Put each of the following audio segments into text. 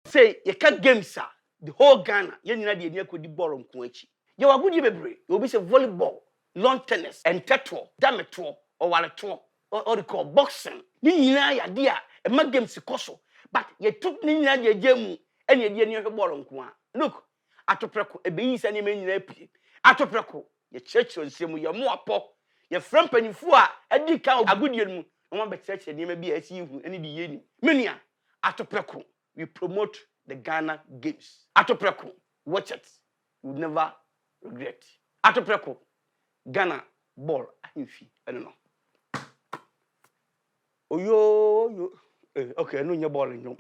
Say you can games the whole Ghana you need the near could ball on Kuchi. You are good you will be say volleyball, lawn tennis, and tetro, dametro, or walletro, or the call boxing. You idea a mag games koso, but you took Nina your gemu and you near ball on Kwa. Look, Atopreko, a bees and you mean Atopreko, your church on Simu, your more pop, your friend Penifua, a dick out a good year. One by church and you may be a see you any the Minia, Atopreko. We promote the Ghana Games. Atopreko, watch it. You will never regret. Atopreko, Ghana ball. I don't know. Oh yo, okay, I know your ball in you.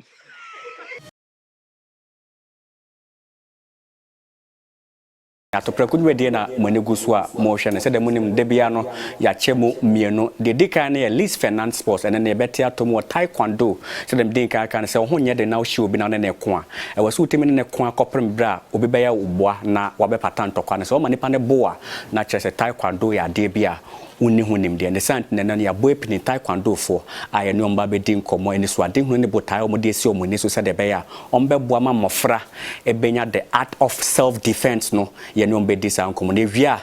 Atopreko we na monegu so a mo hwe ne se de munim de bia no ya chemu mienu de dika na least finance sports and na beti atom taekwondo se dem din kan kan se ho nye de na wo hwe obi na ne ko a e wo so utemi ne ko akoprim bra obi be ya uboa na wa be pata ntokwa ne se o ma nipa ne boa na kire se taekwondo ya de bia unni hunim de ne sant ne na ya boy pini taekwondo fo aye no mba be din komo eni so ade hu ne botai o mo de si o mo ni so se de be ya o mbe boa ma mofra e benya the art of self defense no ye no mbe disa nkomo ne via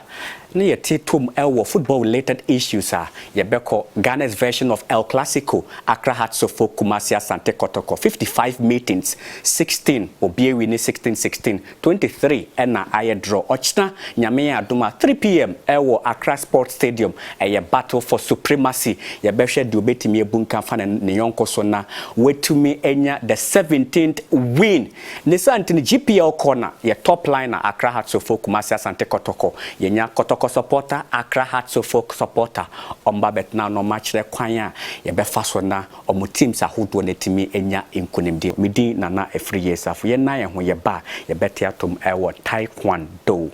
na ye titum elwo football related issues ye beko Ghana's version of El Clasico Afriyie Safo Kumasi Asante Kotoko 55 meetings 16 obie wini 16 23 na aye draw ochna nyame aduma 3 p.m. elwo Accra Sports Stadium a battle for supremacy ye behwe de obetimi ebunka fa ne yonko so na wetumi enya the 17th win ne santini GPL corner ye top line na Afriyie Safo Kumasi Asante Kotoko ye nya Kotoko supporter Afriyie Safo supporter omba betna no match re kwan a ye be fa so na omo teams ahodo na timi enya inkunimdi midi nana Afriyie Safo ye na ye ho ye ba ye beti atom ewo taekwondo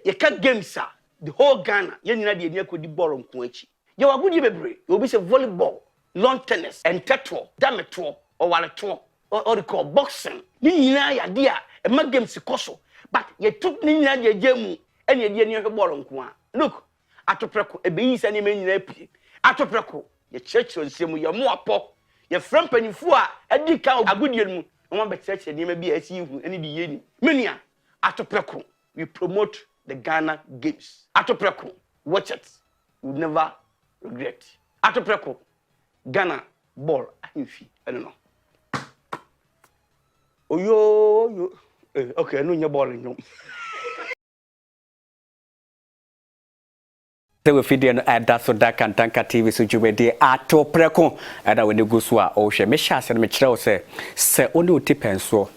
You can games the whole Ghana you need the near could ball on Kuchi. You are good you will be say volleyball, lawn tennis, and tetro, dametro, or walletro, or the call boxing. You idea a mag games koso, but you took Nina your gemu and you near ball on Kwa. Look, Atopreko, a bees and you mean Atopreko, your church on Simu, your more pop, your friend Penifua, a dick out a good year. One by church and you may be a see you any the Minia, Atopreko, we promote the Ghana Games. Atopreko, watch it. You will never regret. Atopreko, Ghana ball. I don't know. Oh yo, okay, I know your ball in you. we feed no ada so da kan tanka TV so jubedi Atopreko ada we ne guso a o hwe me sha se me kire wo se oni otipenso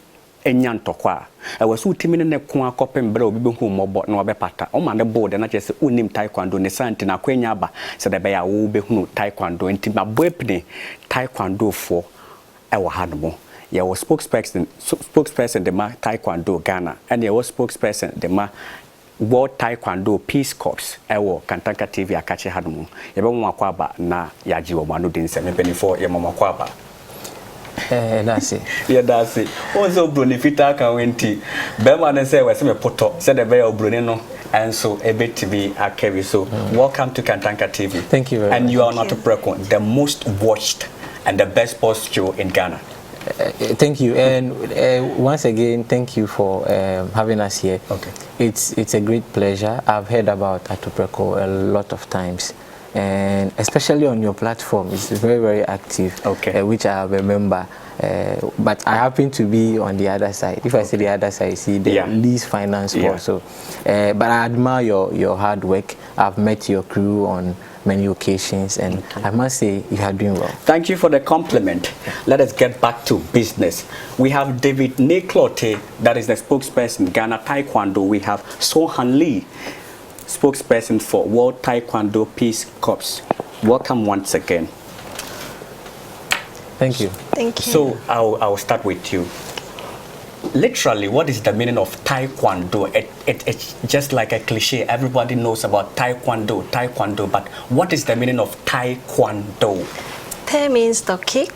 enya ntokwa e wasu utimi ne ko akopem bra obi be hu mobo na obepata o ma ne board na chese unim taekwondo ne santi na kwenya aba se de be ya wo be hu taekwondo enti ma boepne taekwondo fo e wo hanmo ye was spokesperson de ma taekwondo Ghana and ye was spokesperson de ma World Taekwondo Peace Corps ewo Kantanka TV akache hanumu yebe mo akwaba na yaji wo manu din se mepenifo ye mo akwaba that's it. Yeah, that's it. Also, Bruni Fita can wenti. Bema say we me poto. Said the bear Bruni no. And so a bit TV Akevi. So welcome to Kantanka TV. Thank you very much. And you are not Atopreko, the most watched and the best sports show in Ghana. Thank you, and once again, thank you for having us here. Okay. It's a great pleasure. I've heard about Atopreko a lot of times, and especially on your platform, it's very, very active. Okay. Which I have a member. But I happen to be on the other side. If I say the other side, see the least finance also. But I admire your hard work. I've met your crew on many occasions, and I must say you are doing well. Thank you for the compliment. Let us get back to business. We have David Neklote, that is the spokesperson Ghana Taekwondo. We have Sohan Lee, spokesperson for World Taekwondo Peace Corps. Welcome once again. Thank you. Thank you. So I'll start with you. Literally, what is the meaning of Taekwondo? It's just like a cliche. Everybody knows about Taekwondo, but what is the meaning of Taekwondo? Te means to kick,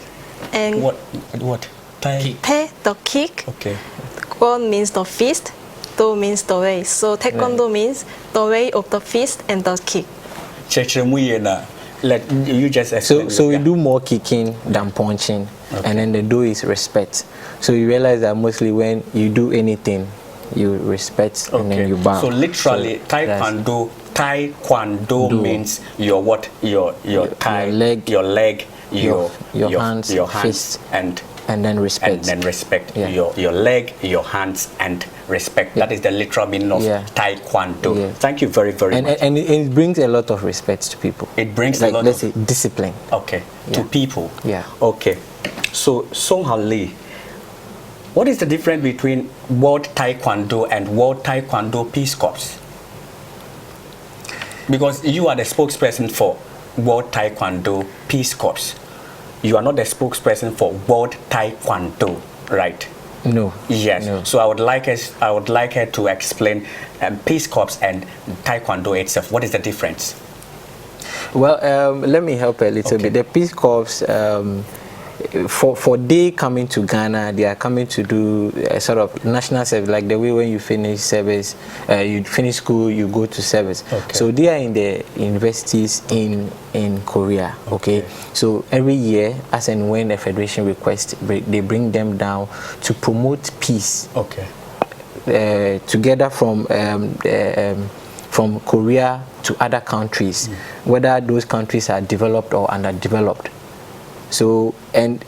and what? Te to kick. Okay. Kwon means to fist. Do means to raise. So Taekwondo means the way of the fist and the kick. Chechemuyena. let you just explain. So we do more kicking than punching, and then the do is respect. So you realize that mostly when you do anything, you respect and then you bow. So literally, Taekwondo means your what? Your thigh, your leg, your hands, fist, and then respect. And then respect. Your leg, your hands, and respect. That is the literal meaning of Taekwondo. Thank you very, very much. And it brings a lot of respect to people. It brings like, a lot let's say, discipline. Okay. To people. Yeah. Okay. So Song-Han Lee, what is the difference between World Taekwondo and World Taekwondo Peace Corps? Because you are the spokesperson for World Taekwondo Peace Corps. You are not the spokesperson for World Taekwondo, right? No. Yes. No. So I would like her to explain Peace Corps and Taekwondo itself. What is the difference? Well, let me help a little bit. The Peace Corps, for they coming to Ghana, they are coming to do a sort of national service, like the way when you finish service, you finish school, you go to service. So they are in the universities in Korea. Okay. So every year, as and when the federation requests, they bring them down to promote peace. Together from Korea to other countries, whether those countries are developed or underdeveloped. So, and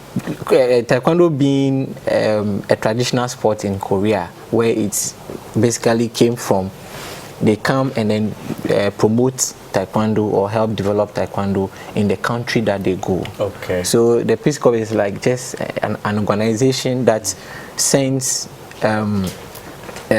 Taekwondo being a traditional sport in Korea, where it's basically came from, they come and then promote Taekwondo or help develop Taekwondo in the country that they go. So the Peace Corps is like just an organization that sends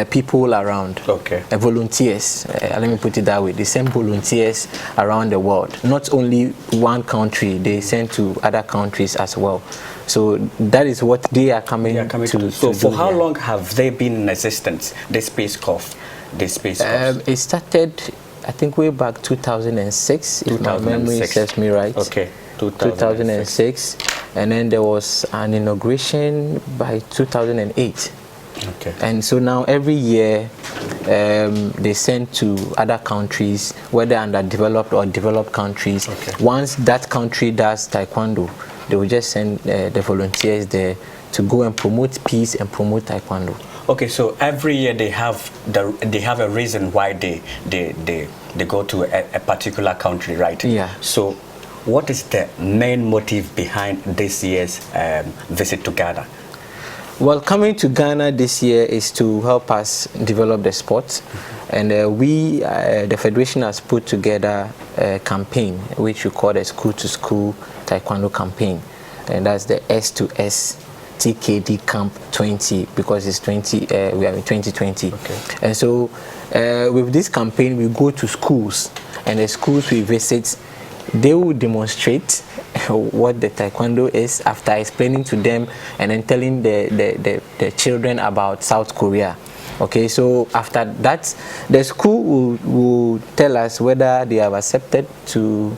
people around, volunteers, let me put it that way. They send volunteers around the world, not only one country, they send to other countries as well. So that is what they are coming to. So for how long have they been in existence, this Peace Corps? It started, I think, way back 2006, if my memory serves me right. 2006. And then there was an inauguration by 2008. And so now every year they send to other countries, whether underdeveloped or developed countries. Once that country does Taekwondo, they will just send the volunteers there to go and promote peace and promote Taekwondo. So every year they have a reason why they go to a particular country, right? So what is the main motive behind this year's visit to Ghana? Well, coming to Ghana this year is to help us develop the sport. And we, the Federation, has put together a campaign which we call the School to School Taekwondo campaign. And that's the S2S TKD Camp 20, because it's 20, we are in 2020. And so with this campaign, we go to schools, and the schools we visit, they will demonstrate what the Taekwondo is after explaining to them and then telling the children about South Korea. So after that, the school will tell us whether they have accepted to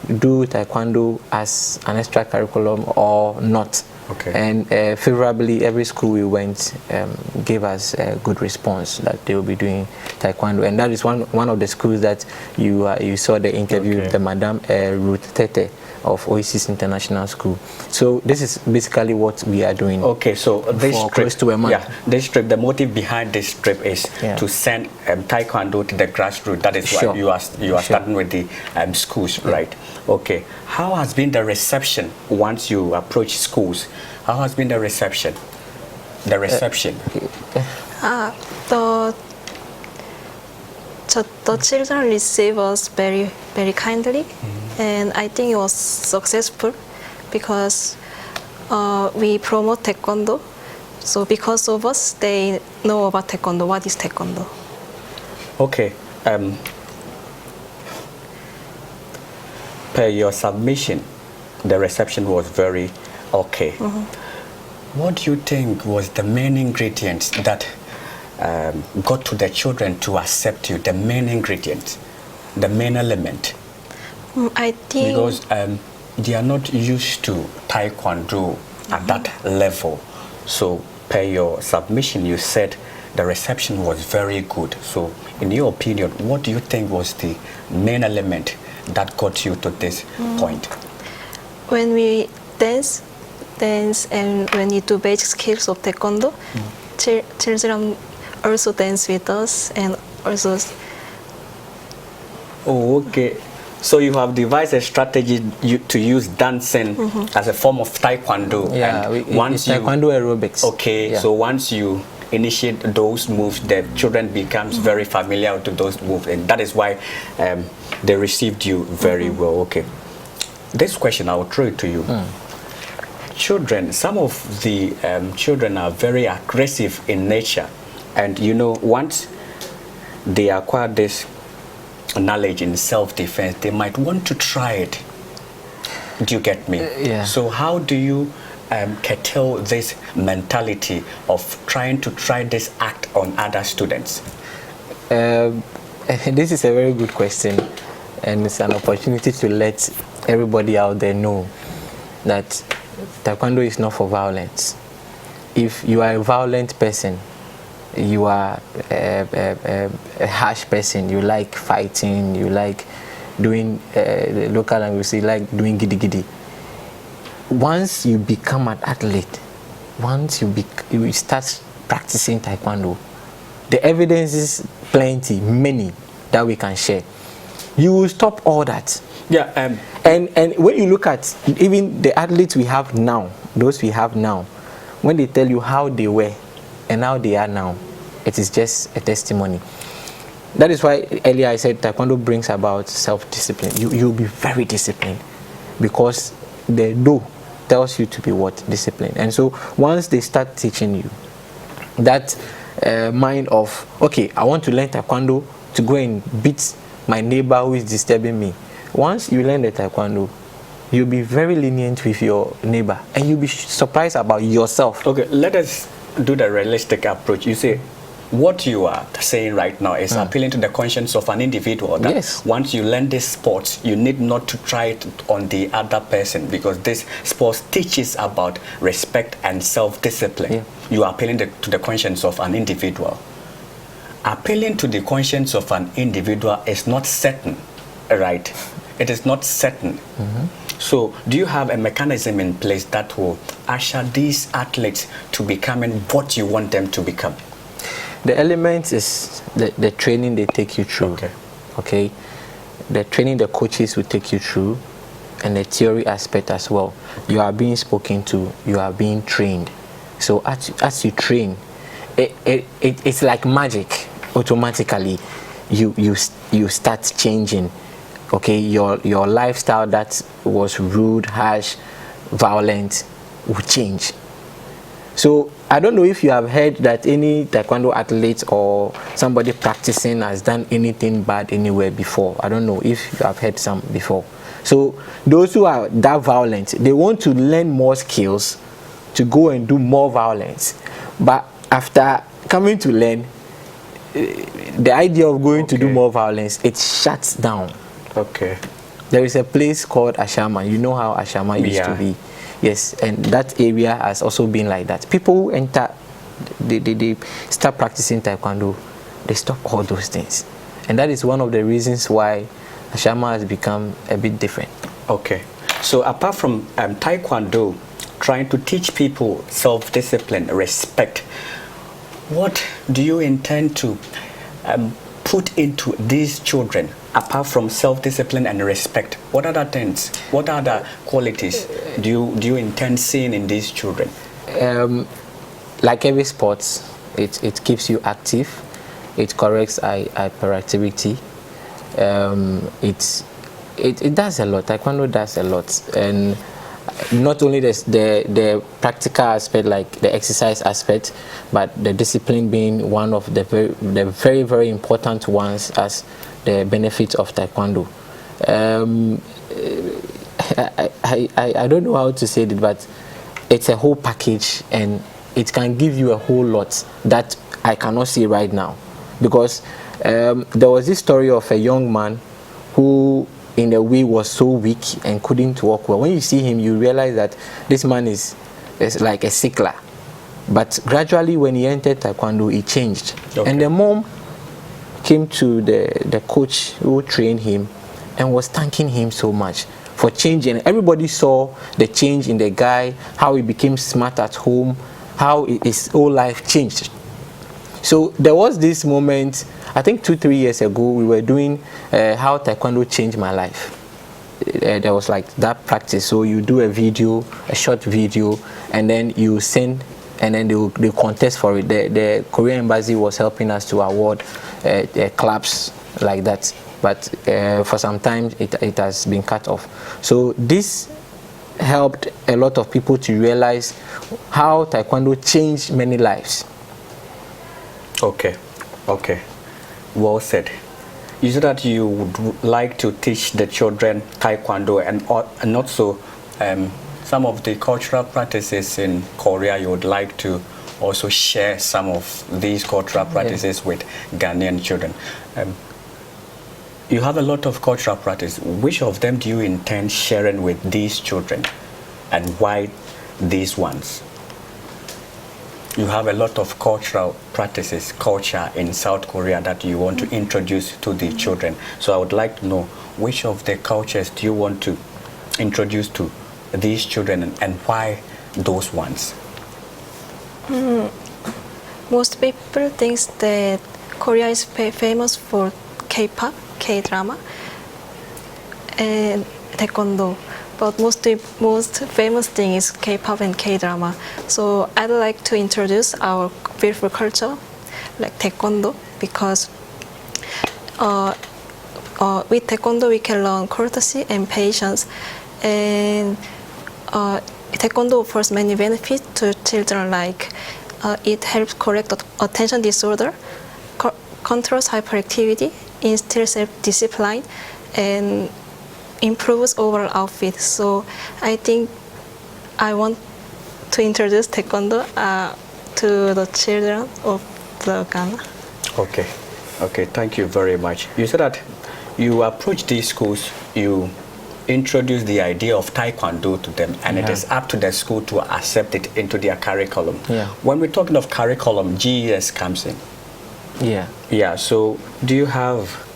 do Taekwondo as an extra curriculum or not. And favorably, every school we went gave us a good response that they will be doing Taekwondo. And that is one of the schools that you saw the interview with the Madam Ruth Tete of Oasis International School. So this is basically what we are doing. So this trip, close to a month. This trip, the motive behind this trip is to send Taekwondo to the grassroots. That is why you are starting with the schools, right? How has been the reception once you approach schools? How has been the reception? The children receive us very, very kindly, and I think it was successful because we promote Taekwondo. So because of us, they know about Taekwondo. What is Taekwondo? Per your submission, the reception was very okay. What do you think was the main ingredients that got to the children to accept you? The main ingredient, the main element? I think because they are not used to Taekwondo at that level. So per your submission, you said the reception was very good. So in your opinion, what do you think was the main element that got you to this point? When we dance, and when we do basic skills of taekwondo, children also dance with us, and also. Oh, okay. So you have devised a strategy to use dancing as a form of taekwondo. Yeah, and it's taekwondo aerobics. Okay, yeah. so once you initiate those moves, the children becomes very familiar to those moves, and that is why they received you very well. Okay. This question I will throw it to you. Children, some of the children are very aggressive in nature, and you know, once they acquire this knowledge in self-defense, they might want to try it. Do you get me? Yeah. So how do you curtail this mentality of trying to try this act on other students? This is a very good question, and it's an opportunity to let everybody out there know that taekwondo is not for violence. If you are a violent person, you are a harsh person, you like fighting, you like doing local language, you like doing giddy giddy. Once you become an athlete, once you start practicing taekwondo, the evidence is plenty, many that we can share. You will stop all that. Yeah. And when you look at even the athletes we have now, those we have now, when they tell you how they were and how they are now, it is just a testimony. That is why earlier I said taekwondo brings about self-discipline. You'll be very disciplined because the do tells you to be what? Disciplined. And so once they start teaching you that mind of, okay, I want to learn taekwondo to go and beat my neighbor who is disturbing me. Once you learn the taekwondo, you'll be very lenient with your neighbor and you'll be surprised about yourself. Okay, let us do the realistic approach. You say what you are saying right now is appealing to the conscience of an individual. That yes. Once you learn this sport, you need not to try it on the other person because this sport teaches about respect and self-discipline. Yeah. You are appealing to the conscience of an individual. Appealing to the conscience of an individual is not certain, right? It is not certain. So do you have a mechanism in place that will usher these athletes to becoming what you want them to become? The element is the training they take you through. Okay. The training the coaches will take you through, and the theory aspect as well. You are being spoken to, you are being trained. So as you train, it's like magic. Automatically, you start changing. Okay, your lifestyle that was rude, harsh, violent will change. So I don't know if you have heard that any taekwondo athlete or somebody practicing has done anything bad anywhere before. I don't know if you have heard some before. So those who are that violent, they want to learn more skills to go and do more violence. But after coming to learn, the idea of going to do more violence, it shuts down. Okay. There is a place called Ashama. You know how Ashama used to be. Yes, and that area has also been like that. People who enter, they start practicing taekwondo, they stop all those things. And that is one of the reasons why Ashama has become a bit different. Okay. So apart from taekwondo, trying to teach people self-discipline, respect, what do you intend to put into these children apart from self-discipline and respect? What other things, what other qualities do you intend seeing in these children? Like every sport, it keeps you active, it corrects hyperactivity, it does a lot. Taekwondo does a lot, and not only the practical aspect, like the exercise aspect, but the discipline being one of the very, very important ones as the benefit of taekwondo. I don't know how to say it, but it's a whole package, and it can give you a whole lot that I cannot see right now. Because there was this story of a young man who in a way was so weak and couldn't walk well. When you see him, you realize that this man is like a sickler. But gradually when he entered taekwondo, he changed. Okay. And the mom came to the coach who trained him and was thanking him so much for changing. Everybody saw the change in the guy, how he became smart at home, how his whole life changed. So there was this moment, I think 2-3 years ago, we were doing how Taekwondo changed my life. There was like that practice. So you do a video, a short video, and then you send, and then they contest for it. The Korean embassy was helping us to award clubs like that. But for some time, it has been cut off. So this helped a lot of people to realize how Taekwondo changed many lives. Okay, okay, well said. You said that you would like to teach the children Taekwondo and also some of the cultural practices in Korea. You would like to also share some of these cultural practices with Ghanaian children. You have a lot of cultural practice. Which of them do you intend sharing with these children, and why these ones? You have a lot of cultural practices, culture in South Korea that you want to introduce to the children. So I would like to know, which of the cultures do you want to introduce to these children, and why those ones? Most people think that Korea is famous for K-pop, K-drama, and Taekwondo. But most famous thing is K-pop and K-drama. So I'd like to introduce our beautiful culture, like Taekwondo, because with Taekwondo we can learn courtesy and patience, and Taekwondo offers many benefits to children, like it helps correct attention disorder, controls hyperactivity, instills self-discipline, and improves overall outfit. So I think I want to introduce Taekwondo to the children of the Ghana. Okay, okay, thank you very much. You said that you approach these schools, you introduce the idea of Taekwondo to them, and it is up to the school to accept it into their curriculum. When we're talking of curriculum, GES comes in. Yeah, so do you have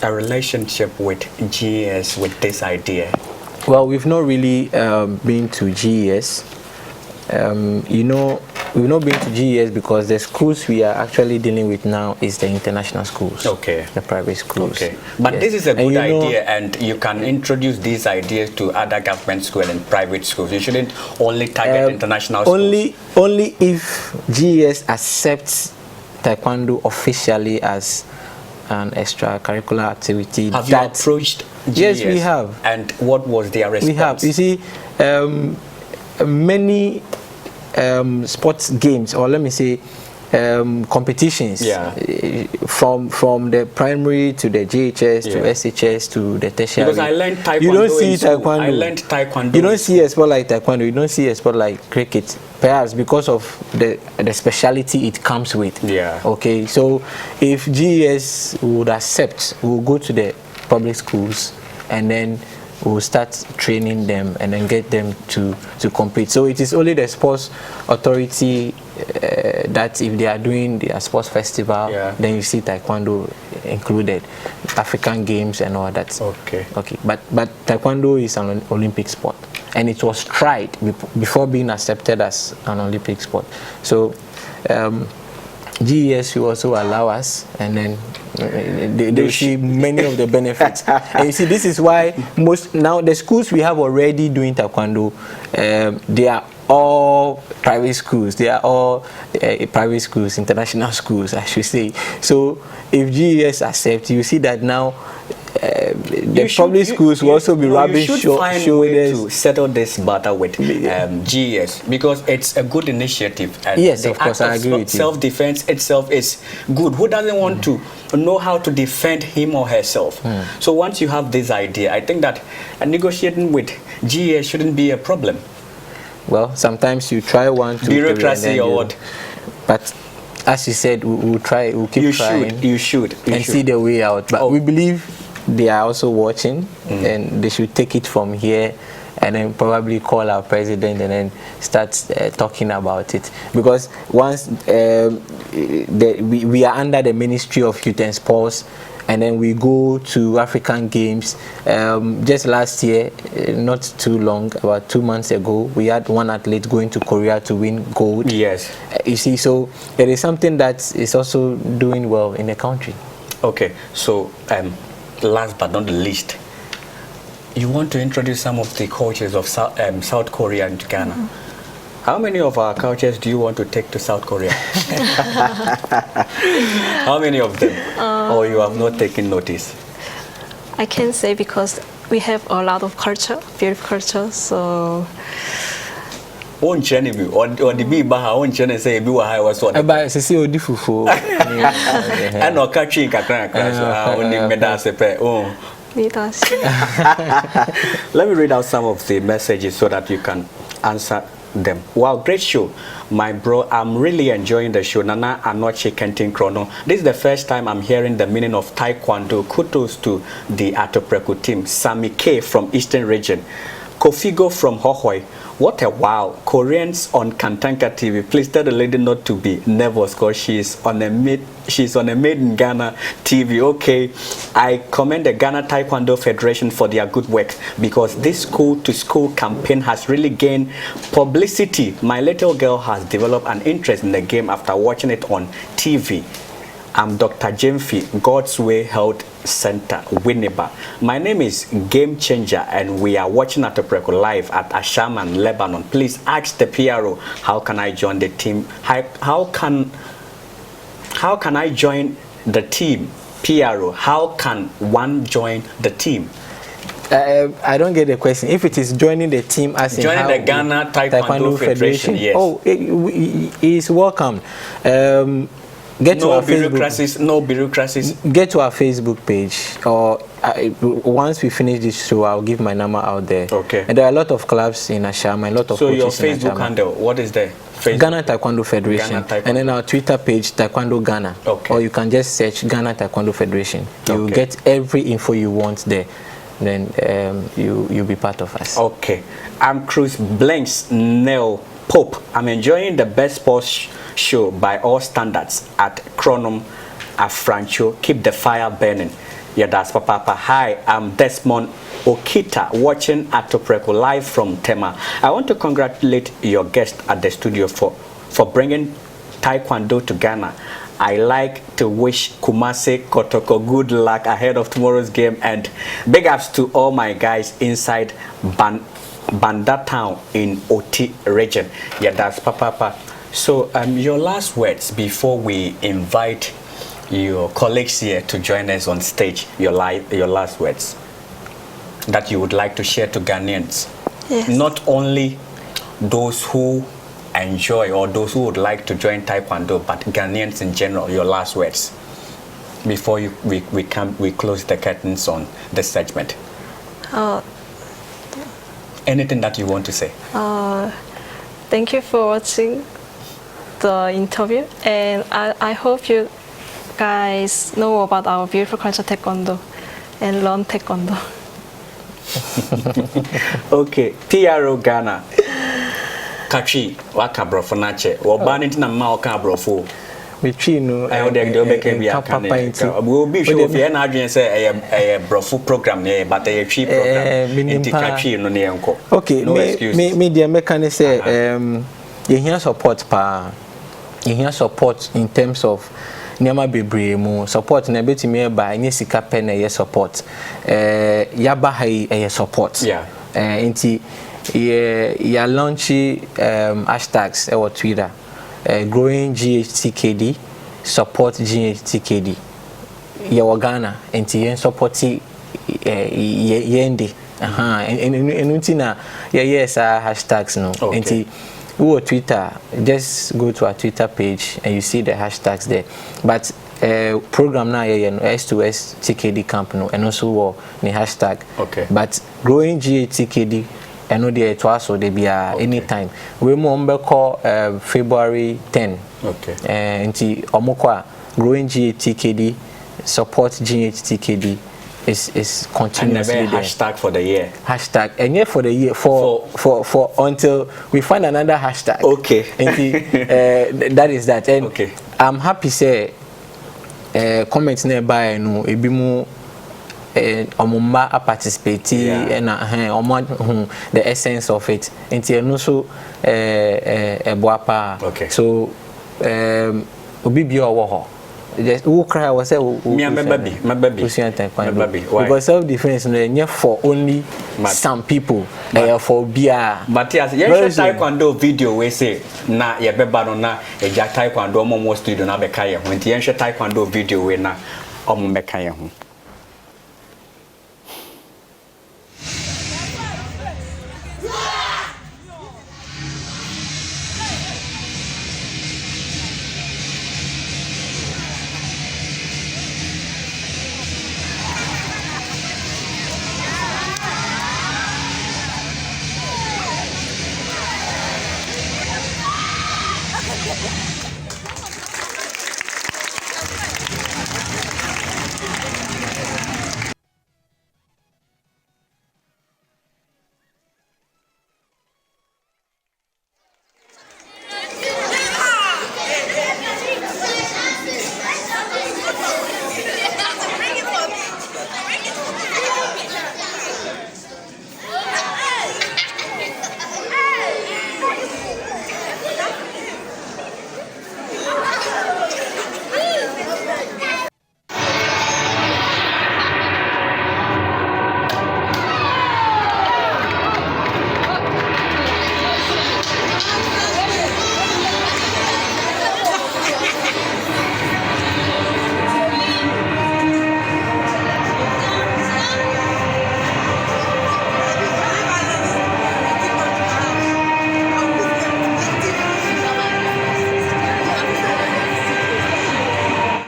a relationship with GES with this idea? Well, we've not really been to GES. You know, we've not been to GES because the schools we are actually dealing with now is the international schools. Okay. The private schools. Okay. But this is a good idea, and you can introduce these ideas to other government schools and private schools. You shouldn't only target international schools. Only if GES accepts Taekwondo officially as an extracurricular activity. Have you approached GES? Yes, we have. And what was their response? We have. You see, many sports games, or let me say competitions, from the primary to the JHS to SHS to the tertiary. Because I learned Taekwondo. You don't see Taekwondo. I learned Taekwondo. You don't see a sport like Taekwondo. You don't see a sport like cricket. Perhaps because of the speciality it comes with. Okay, so if GES would accept, we'll go to the public schools and then we'll start training them and then get them to compete. So it is only the sports authority that if they are doing their sports festival, then you see Taekwondo included, African games and all that. Okay. But Taekwondo is an Olympic sport, and it was tried before being accepted as an Olympic sport. So GES will also allow us, and then they see many of the benefits. And you see, this is why now the schools we have already doing Taekwondo, they are all private schools. They are all private schools, international schools, I should say. So if GES accept, you see that now the public schools will also be rubbing shoulders. You should find a way to settle this matter with GES, because it's a good initiative. And yes, of course, I agree with you. Self-defense itself is good. Who doesn't want to know how to defend him or herself? So once you have this idea, I think that negotiating with GES shouldn't be a problem. Well, sometimes you try one, two, bureaucracy or what? But as you said, we'll try. We'll keep trying. You should. See the way out. But we believe they are also watching, and they should take it from here and then probably call our president and then start talking about it. Because once we are under the Ministry of Youth and Sports, and then we go to African Games. Just last year, not too long, about 2 months ago, we had one athlete going to Korea to win gold. Yes. You see, so it is something that is also doing well in the country. Okay, so last but not the least, you want to introduce some of the cultures of South Korea and Ghana. How many of our cultures do you want to take to South Korea? How many of them? Or you have not taken notice? I can say because we have a lot of culture, beautiful culture, so... On Chenemy, or the Biba, on Chen say, Biwa High was what? About Cecil Diffufu. And no catching Kakran, only Medasepe. Oh. Let me read out some of the messages so that you can answer them. Wow, great show, my bro. I'm really enjoying the show. Nana Anoche Kentin Chrono. This is the first time I'm hearing the meaning of Taekwondo. Kudos to the Atopreko team. Sami K from Eastern Region. Kofigo from Hohoi. What a wow. Koreans on Kantanka TV. Please tell the lady not to be nervous because she's on a Made in Ghana TV. Okay. I commend the Ghana Taekwondo Federation for their good work because this school-to-school campaign has really gained publicity. My little girl has developed an interest in the game after watching it on TV. I'm Dr. Jemfi, God's Way Health Center, Winneba. My name is Game Changer, and we are watching Atopreko live at Ashaman, Lebanon. Please ask the PRO, how can I join the team? How can I join the team? PRO, how can one join the team? I don't get the question. If it is joining the team as joining the Ghana Taekwondo Federation, yes. Oh, he is welcome. Get to our bureaucracies, no bureaucracies. Get to our Facebook page, or once we finish this show, I'll give my number out there. Okay. And there are a lot of clubs in Ashama, a lot of so coaches your Facebook handle, what is there? Ghana Taekwondo Federation, and then our Twitter page, Taekwondo Ghana. Okay. Or you can just search Ghana Taekwondo Federation. You will get every info you want there. Then you'll be part of us. Okay. I'm Cruz Blanks Nell Pope. I'm enjoying the best sports show by all standards at Chronom Afrancho. Keep the fire burning. Yeah, that's Papa. Hi, I'm Desmond Okita, watching Atopreko live from Tema. I want to congratulate your guest at the studio for bringing Taekwondo to Ghana. I like to wish Kumase Kotoko good luck ahead of tomorrow's game, and big ups to all my guys inside Banda Town in Oti region. Yeah, that's Papa. So your last words before we invite your colleagues here to join us on stage. Your last words that you would like to share to Ghanaians. Yes. Not only those who enjoy or those who would like to join Taekwondo, but Ghanaians in general. Your last words before we close the curtains on this segment. Anything that you want to say? Thank you for watching the interview, and I hope you guys know about our beautiful culture Taekwondo and learn Taekwondo. Okay, PRO Ghana. Kachi, waka brofo nache. Wabani tina mma waka brofo. Between no, I would do make a we'll be sure if you're not doing say a brofo program, but a cheap program. Okay, no excuse. Me dear mechanic say you hear support pa. You hear support in terms of Nyama bebree mu support na betimi ba nye sika pe na ye support yaba ha support nti ya launch hashtags or Twitter growing GHTKD support GHTKD ya Ghana nti yen support yende nti na yes hashtags no nti or Twitter, just go to our Twitter page and you see the hashtags there. But program now S2S TKD camp no, and also the hashtag. Okay. But growing GATKD and no the to us they be anytime. We remember call February 10. Okay. And omokwa growing GATKD support GHTKD is continuously and there. hashtag for the year. Hashtag and yet for the year for until we find another hashtag. Okay. That is that. And okay. I'm happy say comments nearby no ebi mu omumba participate and the essence of it. Nti no so eboapa. Okay. So obi bi owo ho. Just who cry was say my baby because self-defense no for only some people for bia Matthias you taekwondo video we say na ye beba no na eja taekwondo omo studio na be kai ho nti ye taekwondo video we na omo be kai ho.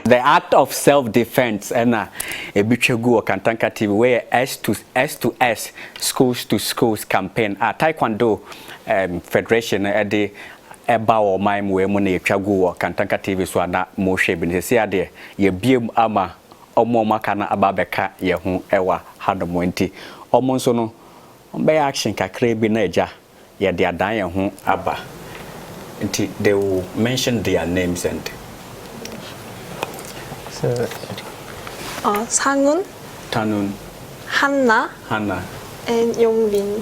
The art of self-defense and a bichegu or Kantanka TV where S to S schools to schools campaign Taekwondo Federation at the eba or mime where money chagu or Kantanka TV so na mo shape in the ade ye biem ama omo makana ababeka ye hu ewa hadomo nti omo so no be action kakra bi na eja ye de adan ye hu aba nti they will mention their names and 상훈, Tanun, Hannah, and Yongbin.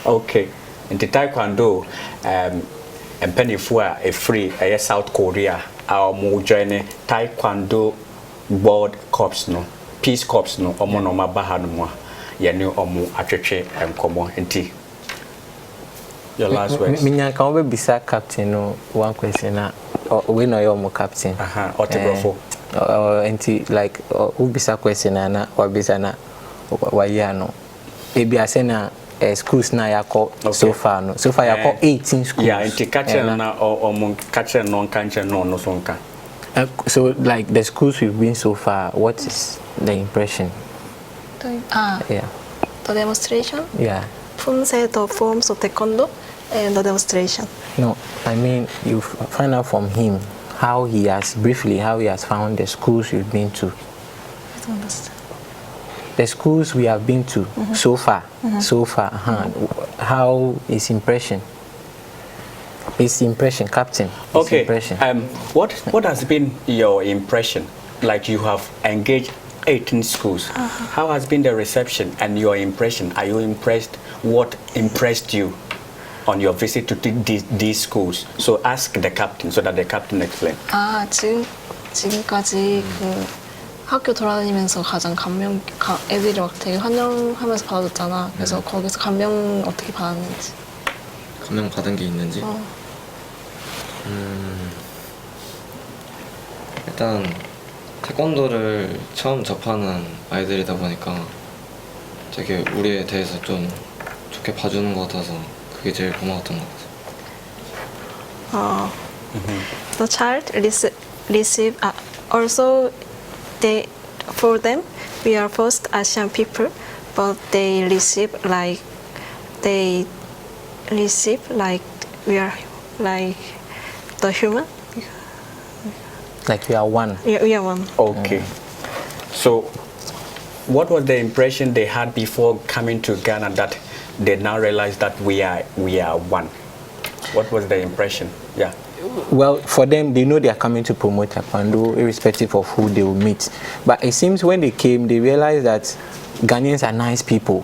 Okay. In the Taekwondo, and penny for a free South Korea, our more journey Taekwondo Board Corps no, Peace Corps no, Omonoma Bahanuma, Yanu Omu Acheche and Komo and T. Your last words. Minya can we be captain no one question we know your captain. Atopreko. Like who be question na or bisana wayano. Ebi asena schools na yako so far no. So far yako 18 schools. Yeah, inti catcher na or catcher non catcher no sonka. So like the schools we've been so far, what is the impression? Yeah. The demonstration? Yeah. From set of forms of taekwondo and the demonstration. No, I mean you find out from him how he has found the schools you've been to. I don't understand. The schools we have been to so far, how is impression? His impression, Captain. Okay. Impression. What has been your impression? Like you have engaged 18 schools. How has been the reception and your impression? Are you impressed? What impressed you on your visit to these schools? So ask the captain so that the captain explain. 지금까지 그 학교 돌아다니면서 가장 애들이 막 되게 환영하면서 받아줬잖아. 그래서 거기서 감명 어떻게 받았는지. 감명 받은 게 있는지? 일단 태권도를 처음 접하는 아이들이다 보니까 되게 우리에 대해서 좀 좋게 봐주는 것 같아서 그게 제일 고마웠던 것 같아요. The child receive also for them we are first Asian people, but they receive like we are like the human. Like we are one. Yeah, we are one. Okay. So what was the impression they had before coming to Ghana that they now realize that we are one? What was the impression? Yeah. Well, for them, they know they are coming to promote taekwondo, irrespective of who they will meet. But it seems when they came, they realized that Ghanaians are nice people,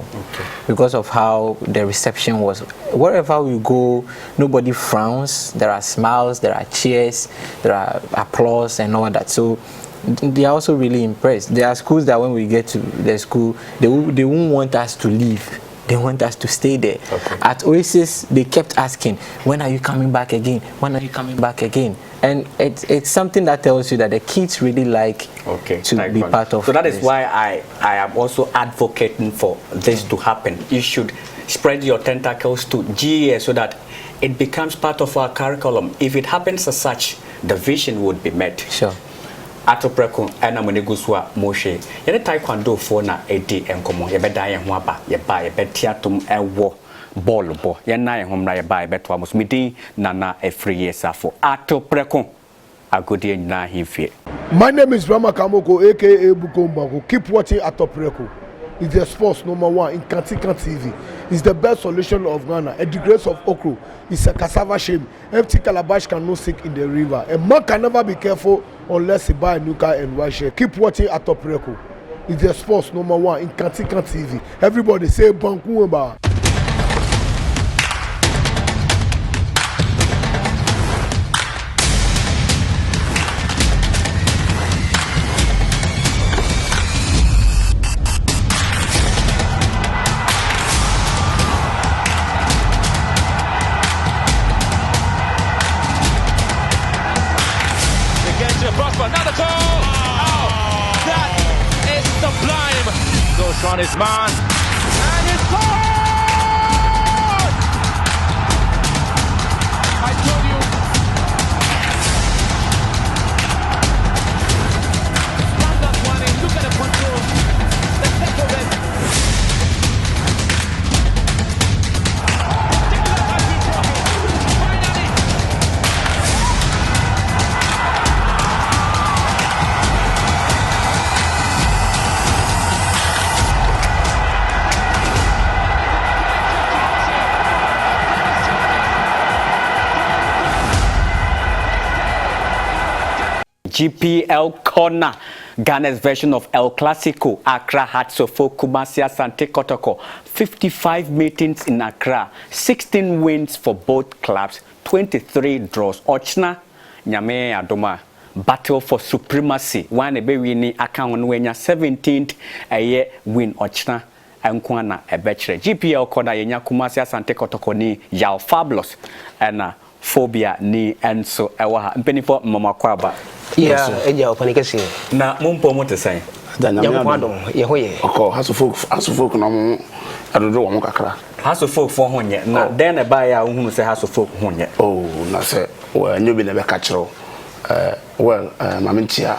because of how the reception was. Wherever we go, nobody frowns. There are smiles, there are cheers, there are applause and all that. So they are also really impressed. There are schools that when we get to the school, they won't want us to leave. They want us to stay there. At Oasis, they kept asking, when are you coming back again? When are you coming back again? And it's something that tells you that the kids really like to be part of. So that is why I am also advocating for this to happen. You should spread your tentacles to GES so that it becomes part of our curriculum. If it happens as such, the vision would be met. Sure. Atopreko ena moneguswa moshe yene taekwondo fo na edi enkomo ye beda ye ho aba ye ba ye betiatum ewo ball bo ye na ye homra ye ba ye beto amos midin nana Afriyie Safo Atopreko agodi nyina hifie. My name is Rama Kamoko aka Bukombago. Keep watching Atopreko. It's the sports #1 in Kantika TV. It's the best solution of Ghana. A disgrace of Okro. It's a cassava shame. Empty calabash cannot sink in the river. A man can never be careful unless he buy a new car and wash it. Keep watching Atopreko. It's the sports #1 in Kantika TV. Everybody say Bankuamba. Another goal! Oh, that is sublime. Goes on his man, and it's gone! I told you. Stand that one in. Look at the control. The tech of it. GPL corner, Ghana's version of El Clasico. Accra Hatsofo Kumasi Asante Kotoko. 55 meetings in Accra, 16 wins for both clubs, 23 draws. Ochna Nyame Adoma. Battle for supremacy. One ebe wini account wenya 17th a win Ochna Enkwana Ebechere. GPL corner yenya Kumasi Asante Kotoko ni Yao Fabulous and phobia ni enso ewa mpenifo mama kwaba. Yeah, eja opanikesi. Na mumpo mote sai. Ya kwado ye hoye. Oko hasofolk na mo adodo wo kakra. Hasofolk fo honye na den e ba ya ohunu se hasofolk honye. Oh, na se we nyobi na be ka kiro. Well, mamentia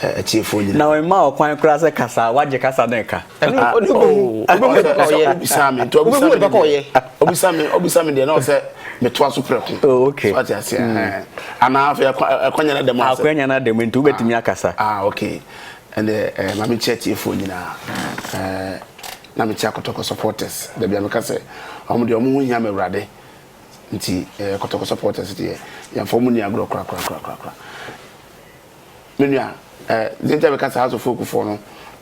atiefo nyina. Na we ma okwan kra se kasa waje kasa na ka. Obisame to obisame de na se metwa so preko. Oh, okay. So ati ana afa akwanya na dem ase. Akwanya na dem ntu betimi akasa. Okay. And mamentia atiefo nyina. Na metia Kotoko supporters. De bia meka se omo de omo hu nya mewrade. Nti Kotoko supporters de ya fomu ni agro kra. Menua zinta be kasa haso folk for no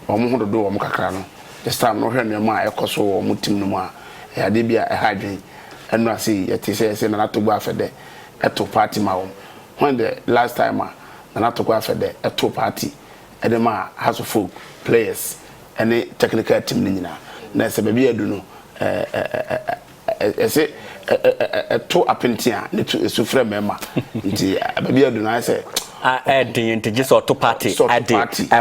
omo ho dodo omo kakra no this time no hwe nneema ekoso omo tim no mu a ade bia hadwen enu ase yete se na to gba afede eto party ma wo when the last time na to gba afede eto party edema haso folk players any technical team ni nyina na se bia edu no ese to apentia ne to sufre mema nti bia edu na se din just auto party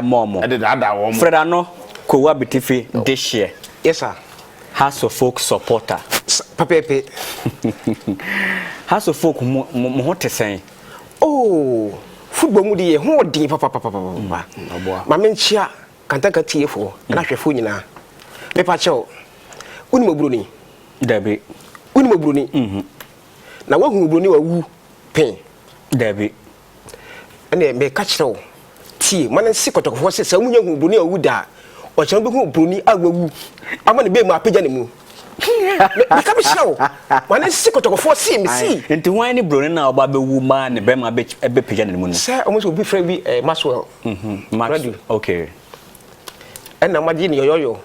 momo wo Freda no kowa bitifi this year. Yes sir. House of Folk supporter. Papepe. House of Folk mo hote sen. Oh, football mu die ho din papa. Ma menchia kantaka tiefo na hwefo nyina. Me pa chew. Uni mo bruni. Dabi. Uni mo bruni. Na wa hu bruni wa wu pen. Dabi. Ene me ka kyerɛw tie man si Kotoko se sa munya hu bruni wa wu da o chan be hu broni agwawu ama ne be mu apagya ne mu me ka be hyew wane si Kotoko for see me see enti wan ni broni na oba be wu ma ne be ma be pagya ne mu no say almost will be friend bi Maxwell okay and na magi ne yoyo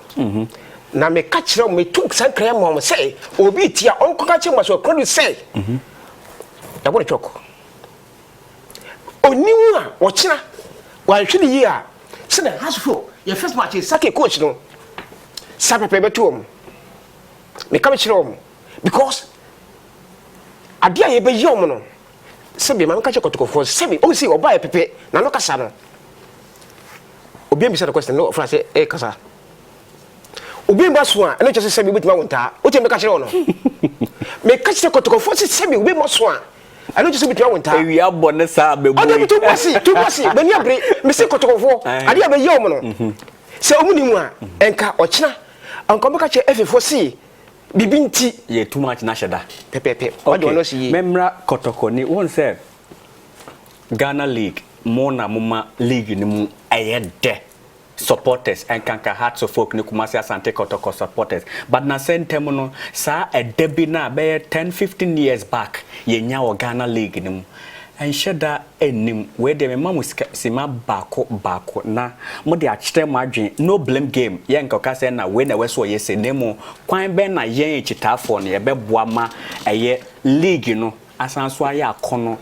na me ka kire me tuk san kra mo say obi tia onko ka kire Maxwell kro say ya bo choko onimu a wo kira wa hwene yi a se na hasfo your first match is sake coach no sabe pe beto me come chiro because adia ye be yom no sebe ma ka che Kotoko for sebe o si oba ye pepe na no kasa no obi am bisa the question no fra say kasa obi mba so a eno che sebe bitima wonta o che me ka chiro no me ka che Kotoko for sebe obi mo so a eno che sebe bitima wonta ewi abo ne sa be bu o de tu pasi be ni abre me se Kotoko for adia be yom no se omunimu a enka ochina anko me ka che F4 si bibinti ye too much na sheda pepepe what do you know see memra Kotoko ni won say Ghana League mona mama league ni mu ayede supporters and kanka hearts of folk ni Kumasi Asante Kotoko supporters but na sentem no sa edebi na be 10-15 years back ye nya wo Ghana League ni mu and sheda enim we de mama sima bako na mo de achite madwen no blame game ye nkoka say na we na we so ye se nemo kwan be na ye chitafo no ye beboa ma eye league no asanso aye akono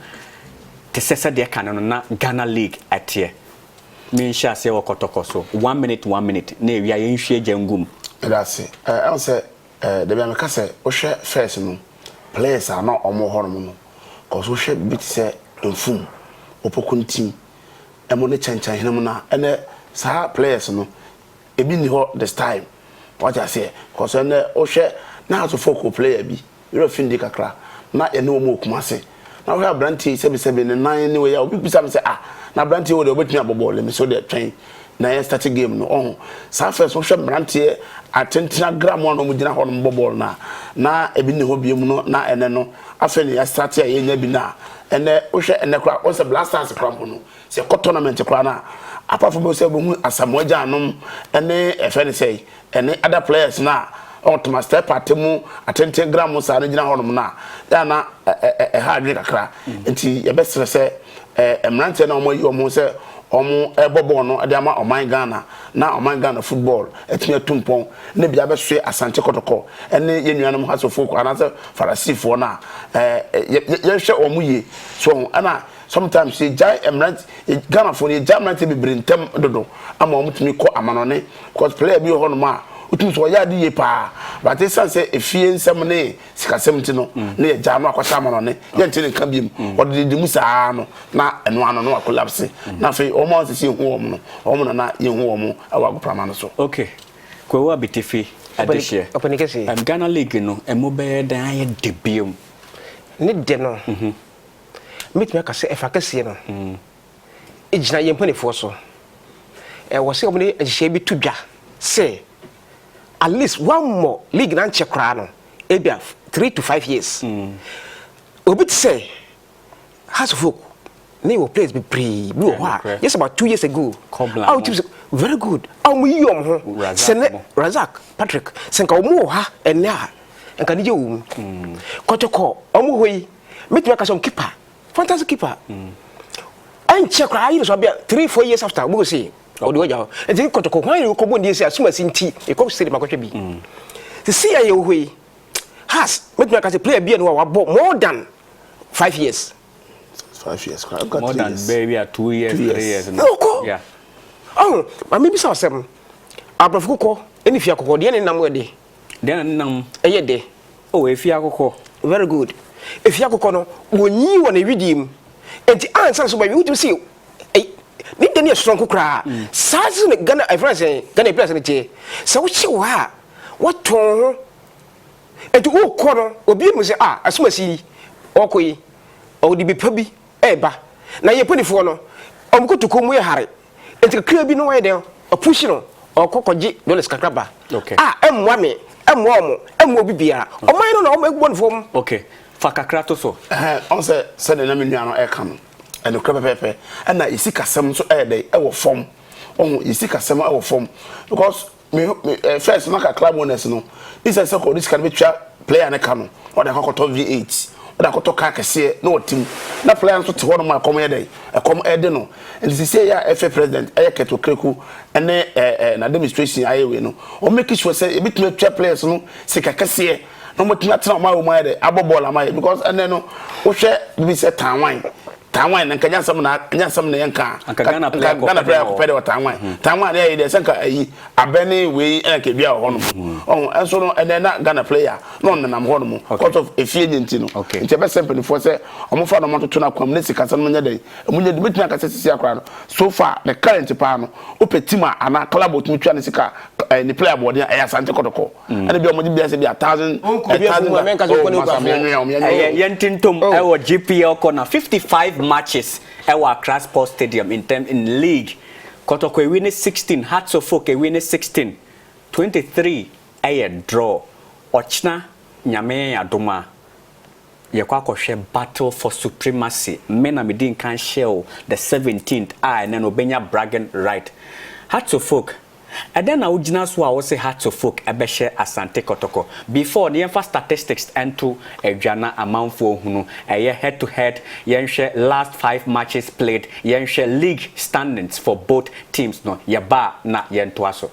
te sese de kan no na Ghana League atie me sha say wo Kotoko so 1 minute na ewia ye nhwe jangum that's it I say de be me ka say o hwe first no players are not omo hono no cause o hwe bit say enfum opokuntim emo ne chanchan hene mu na ene sa players no ebi ni ho this time what I say cause ene o hwe na aso folk player bi you fin di kakra na ene o mo Kumase na we abranti sebe ne nan ne we ya obi bisa me say na abranti wo de obetumi abobole me so de twen na ye start game no oh sa first wo hwe abranti atentina gram no mo gina ho no bobol na ebi ne ho biem no na ene no afa ne ya start ya ye nya bi na ene wo hwe ene kra wo se blasters cramp no se ko tournament kra na apart from se bo hu asamoja anom ene efe ne say ene other players na automa step atemu atenten gram sa na gina ho no na ya na ha dwe kakra enti ye besere se emrante na omo yi omo se omo ebobo no ade ama oman Ghana na oman Ghana football etime tumpon ne bia be hwe Asante Kotoko ene ye nuanom hasofo ko ana se farasifo na ye hwe omo yi so ana sometimes ye jai emrante Ghana for ye jai emrante be brintem dodo ama omo tumi ko amanone because player bi ho no ma utum so ya di ye pa but it say efie nsem ne sikasem ti no ne ye jama akwata ma no ne ye ntene ka biem odede di musa no na eno ano no collapse na fe o mo se hu o mo no o mo na ye hu o mo awago prama no so okay ko wa bitifi adehie openikesi Ghana League no emo be dan ye debiem ne de no mitme ka se efa kase no ejina ye mpanefo so wo se omo ne ehye bi tudwa se at least one more league nan chekra no ebia 3 to 5 years obi say has folk they will place be pre we were yes about 2 years ago out very good am yom ho sene Razak Patrick senka omo ha ene ha enka nije wo Kotoko omo hoyi metima ka som keeper fantastic keeper an chekra ayi so bia 3-4 years after we go see odo waja e tin Kotoko hwan you ko bondi ese asuma sinti e ko sele makotwa bi se see aye hoyi has metima ka se player bi no wa more than 5 years 5 years I've got more 3 than years. maybe 2 years 3 years no. Yeah oh ma maybe so sem abrafukoko eni fi akoko de ne nam wede de nam eye de oh e fi akoko very good e fi akoko no wonyi wona widim enti answer so ba we would see ni de ne strong kokra sazi ne Ghana I France Ghana place ne je se wo chi wa what ton enti wo ko no obi mu se asuma si okoyi o di be pabi eba na ye ponifo no omkotuko mu ye hare enti kra bi no wa de o push no o kokoje dollars kakraba okay emwa me emwa omo emwa obi bia o man no na o megbo no fom okay fa kakra to so on se de na menua no e ka no eno kra pepe na isi kasem so e de e wo fom oh isi kasema e form because me first na ka club owners no this is so this can be player na ka no or the kokoto V8 or the kokoto ka kese na otim na player so te ho no ma kom ye dey e kom e de no and this say ya FA president e Kotoko ene na demonstration aye we no o make sure say e bitime twa players no se ka kese no mo tina tena ma wo ma dey abobola ma because ene no wo hwe bi se Tanwan na kanya sam na yanka Gana player ko pede Tanwan na e de sanka ayi abene we e ke bia ho no enso no e na Gana player no nam ho no because of efficiency no nche be simple for say omofa no moto na kwam na sika sam nya dey emunye de betuna ka sisi akra no so far the current pa no opetima ana club otumi twa na sika ni player board ya Asante Kotoko ana bi omoji bia se bia 1000 yentintom e wo GPL corner 55 matches at Accra Sports Stadium in league. Kotoko win 16, Hearts of Oak win 16, 23 a draw. Ochna nyame ya doma. Yekwa koshe battle for supremacy. Mena midin can share the 17th and then obenya bragging right. Hearts of Oak. And then I would just say Hearts of Oak ebeshe Asante Kotoko. Before the first statistics into a jana amount for hunu a year head to head share last 5 matches played share league standings for both teams no yaba na yentuaso.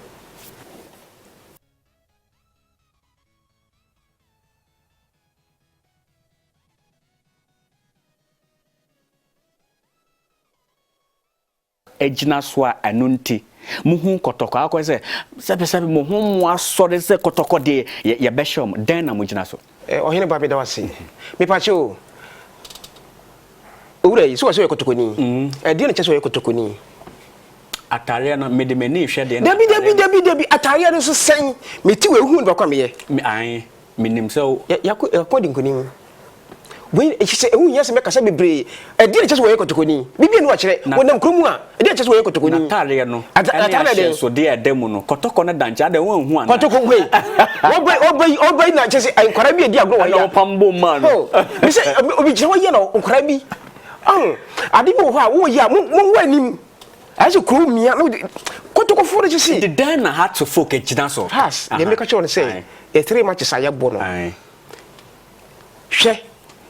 Ejina swa anunti muhu Kotoko akwese sebe muhu mu asore se Kotoko de ye beshom den na mugina so ohene ba me da wase me pa che o owura yi so wase Kotoko ni de ne che so Kotoko ni atare na medemeni hwe de dabi atare no so sen me ti we hu ne ba kwa me ye ai minim so yakodi nkoni when e say ehu yes me kasa bebre e de che so we Kotoko ni bibi no akere wonam kromu a e de che so we Kotoko ni atare no atare de so de edemu no Kotoko na dancha de won hu an Kotoko we obai na che say nkwara bi e di agro wa ya pambo man me say obi je wo ye no nkwara bi ade bi wo ha wo ya mo anim as kro mia no Kotoko for the see the dan na Hearts of Oak ejina so has they make a choice say 3 matches ayabo no hwe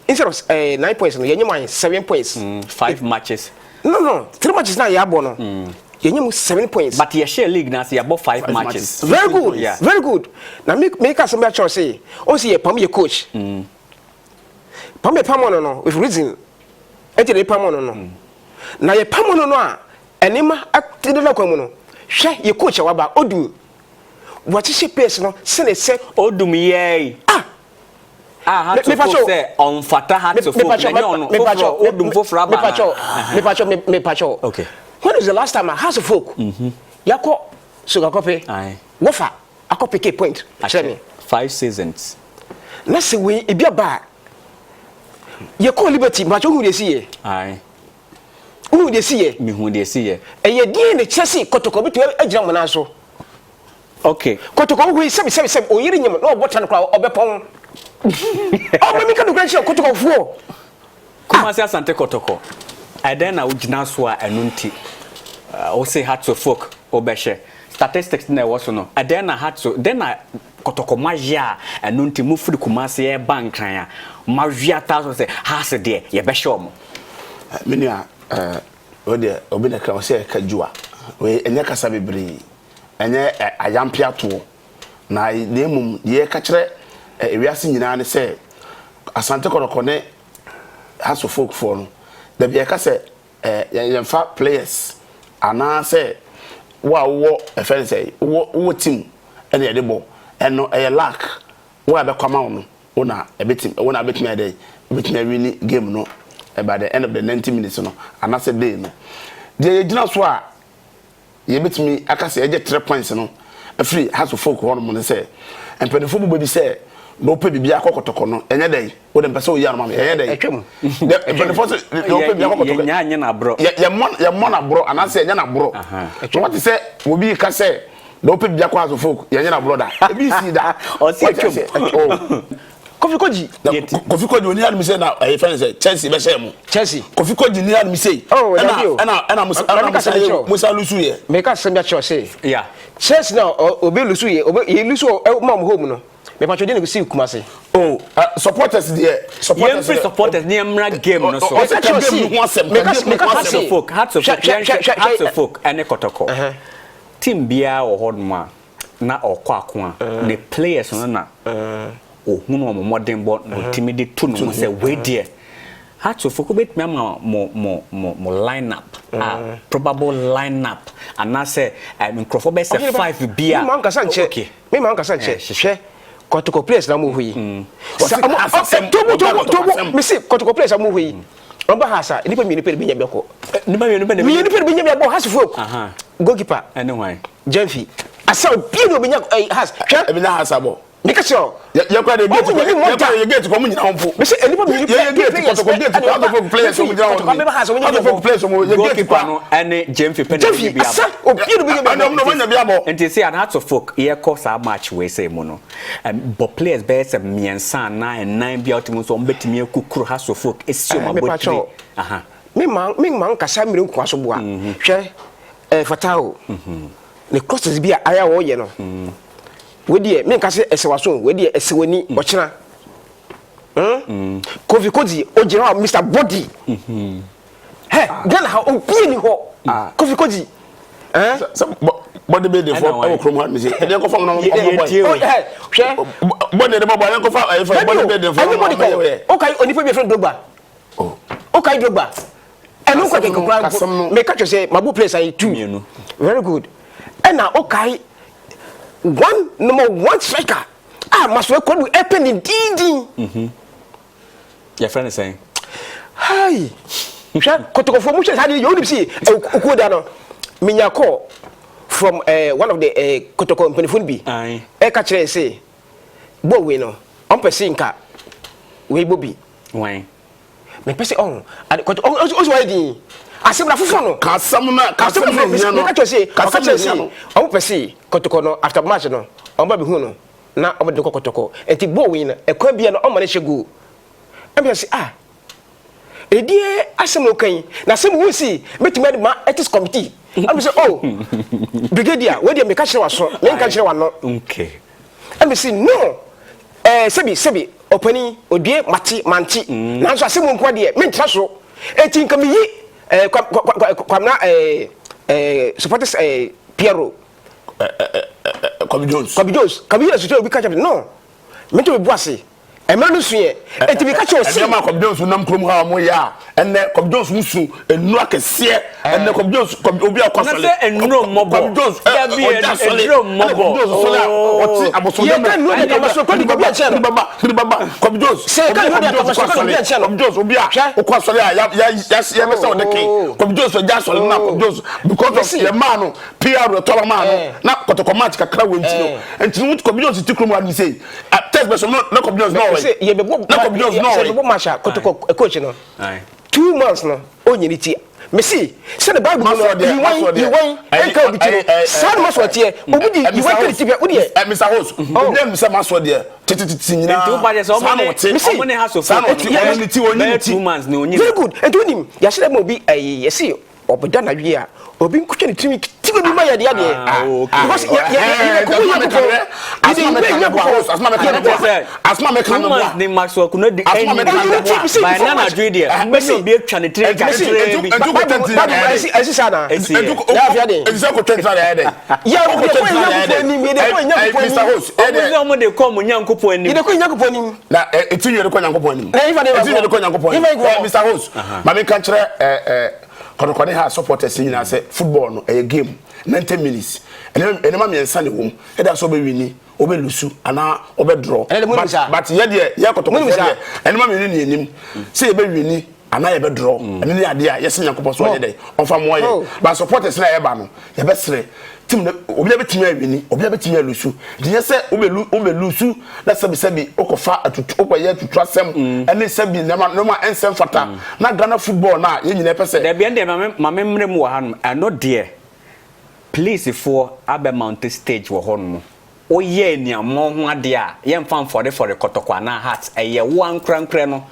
instead of 9 points no yenyem 7 points 5 matches no 3 matches na yabo no yenyem 7 points but ye share league na say about 5 matches very good yeah. Very good now make us some choice say o see pam ye coach pam ye pam no with reason e dey pam no na ye pam no a enema atidela kwamu no hwe ye coach wa ba odum what is pace no se odum ye Hearts of Oak say on fata Hearts of Oak me pacho okay when is the last time Hearts of Oak yako sugar copy wofa akope k point share me 5 seasons na se we e bia ba ye call liberty ma cho hu de sie hu de sie mi hu de sie e ye die ne chese Kotoko bitu agira mo na so okay Kotoko hu se o yiri nyem na obota kwa obepon me can do great Kotoko fuo kuma se Asante Kotoko I then na ugina so a enunti o say Hearts of Oak obehye statistics na wo so no I then na Hearts then na Kotoko magia enunti mu fudi kuma se e bankran a magia taso se has de ye behye omo menia o de obi na ka o se ka jua we enye kasa bebre enye ayampia to na nemum ye ka kire ewiase nyina ne se Asante Kotoko ne Hearts of Oak for no da bia ka se yemfa players ana se wo efe say wo team ene ye de bo eno e lack wo abekwama wo no betim ade betim win game no by the end of the 90 minutes no ana se day no de gina so a ye betimi aka se ye 3 points no free Hearts of Oak ho no se empenifo bu bi se no pe bibia Kotoko no enye dey wo dem pese o ya no ma enye dey etwem empenifo se no pe bibia Kotoko ye nya na bro ye mon na bro ana se enye na bro what say wo bi ka se no pe bibia Hearts of Oak ye nya na bro da e bi si da o se etwem Kofi Koji. Kofi Koji oni had me say na e friend say Chelsea be say mo. Chelsea. Kofi Koji ni had me say. Oh, Musa lusu ye. Make us send that say. Yeah. Chelsea now obi lusu ye, obi lusu mom home no. Me pa chodi na go see Kumasi. Oh, supporters there. Supporters near Mra game no so. Hearts of folk and Kotoko. Team bia or hodma na okwa the players na ohunu mo modern board no timidi to no say we there. Hearts of folk bet me mo lineup. Probable lineup and I say microphone be say 5 bia. Okay. Me man ka sanche. Hwe Kotoko players na mo hui. Me see Kotoko players na mo hui. Omba hasa nipa mi nipa bi nya beko. Nipa mi nipa bi nya beko has folk. Goalkeeper. Anyway. Jemfi. Asa obi no bi nya has. Hwe e bi na hasa bo. Make sure. You kwa the gate ko mu nyina honfo. Me say nipa mi gate Kotoko gate ko other players mo nyina honfo. Other players mo gate no ene Jemfi pen bi aba. Asa obi no bi nya beko. No nya bi aba. Enti say an Hearts of folk here course a match we say mo no. But players be say miensa na and 9 bi out so mbetimi akukuru Hearts of folk esi o mabotire. Me man kasa mire nkwa so boa. Hwe fatao. Ne crosses bi aya wo ye no. We die me kase esewaso we die esewani ochina. Kofi Koji ojira Mr Body. Hey, Ghana ha obi ni ho. Kofi Koji. Body be the for e krom ha me say. E dey go fam no boy. Hwe. Body the boy e go fa body be the for. Okay, onipa be friend Drogba. Oh. Okay, Drogba. Enu kwa ke kokra me catch say mabu place ay 2. Very good. And now okay. Number one striker. Must we call you open indeed. Your friend is saying, hi. Kotoko formation had you see Ukudano. Minyako from one of the Kotoko company Funbi. Aye. Catcher say, Bo winner. On Pesinka. We Bobby. Why? Me pese on. Also why Asimla fufono. Kasamuna say on pese Kotoko no after match no. On ba be hu no. Na o de Kotoko. Enti bo win e kwa bia no o mane shegu. E bia say e die asem no kan. Na asem wo si betime ma ethics committee. I say oh. Brigadier, we dey make sure waso. Me kan kire wa no. Okay. I say no. Sebi opani odie mati manti. Na so asem nko de me ntra so. Enti nka me yi kwamna supporters Piero Kobe Jones Kabi Jones so we catch up no me to be boase e ma no suye e ti bi catch o si e ma Kobe Jones nam krom ha mo ya enne Kobe Jones musu enu akese enne Kobe Jones obi akosole na say enu mobo Kobe Jones ya bi enu mobo oti aboso ye kan no de kamaso ko di Kobe Jones baba Kobe Jones say kan no de kamaso ko di Kobe Jones obi a okosole ya me say o de kin Kobe Jones ja sole na Kobe Jones because of your man no PR to man no na Kotoko match kakra wenti no enti Kobe Jones ti krom wa say test person no Kobe Jones no say ye be bo masha Kotoko coach no 2 months no onyini ti me see say the Bible no you won e ka obi ti sad maswati e obi di you won kriti bia odi e Mr Host dem say maswati e titi nyina enti oba dey so omo ne has of community 2 months no onyini very good enti onim ya shede mo bi ye see obeda na wi a obi nkutwe ne timi tigo bi ma ya de because asma me kan no ni Maxwell kuno di by na dream there mbesi obi atwa ne tire ka tire bi esi sana ya afia de esi ko twenty ya de ya o de ko nyankopon ni me de ko nyankopon Mr Host omo de ko mo nyankopon ni de ko nyankopon ni na etinye de ko nyankopon ni etinye de ko nyankopon ni Mr Host ma me kan kire Kotoko ha supporters nyina say football no a game 90 minutes ene ma me nsa ne wom e da so be wini obe lusu ana obe draw but ye de ye Kotoko ene ma me ni enim say e be wini ana ye be draw ene ni ade a ye se Nyankopon so ye dey on fa mo ye but supporters na ye ba no ye be sere tim obi abetimi awini obi abetimi alusu de se obe lusu na sebi okofa atutu okoye atutu asem ene sebi no ma ensem fata na Ghana football na ye nyina pese de bia de ma memrem wo ha no no there please for abe mount stage wo ho no oye niamo ho ade a yemfa for the Kotoko na heart eye wan krankre no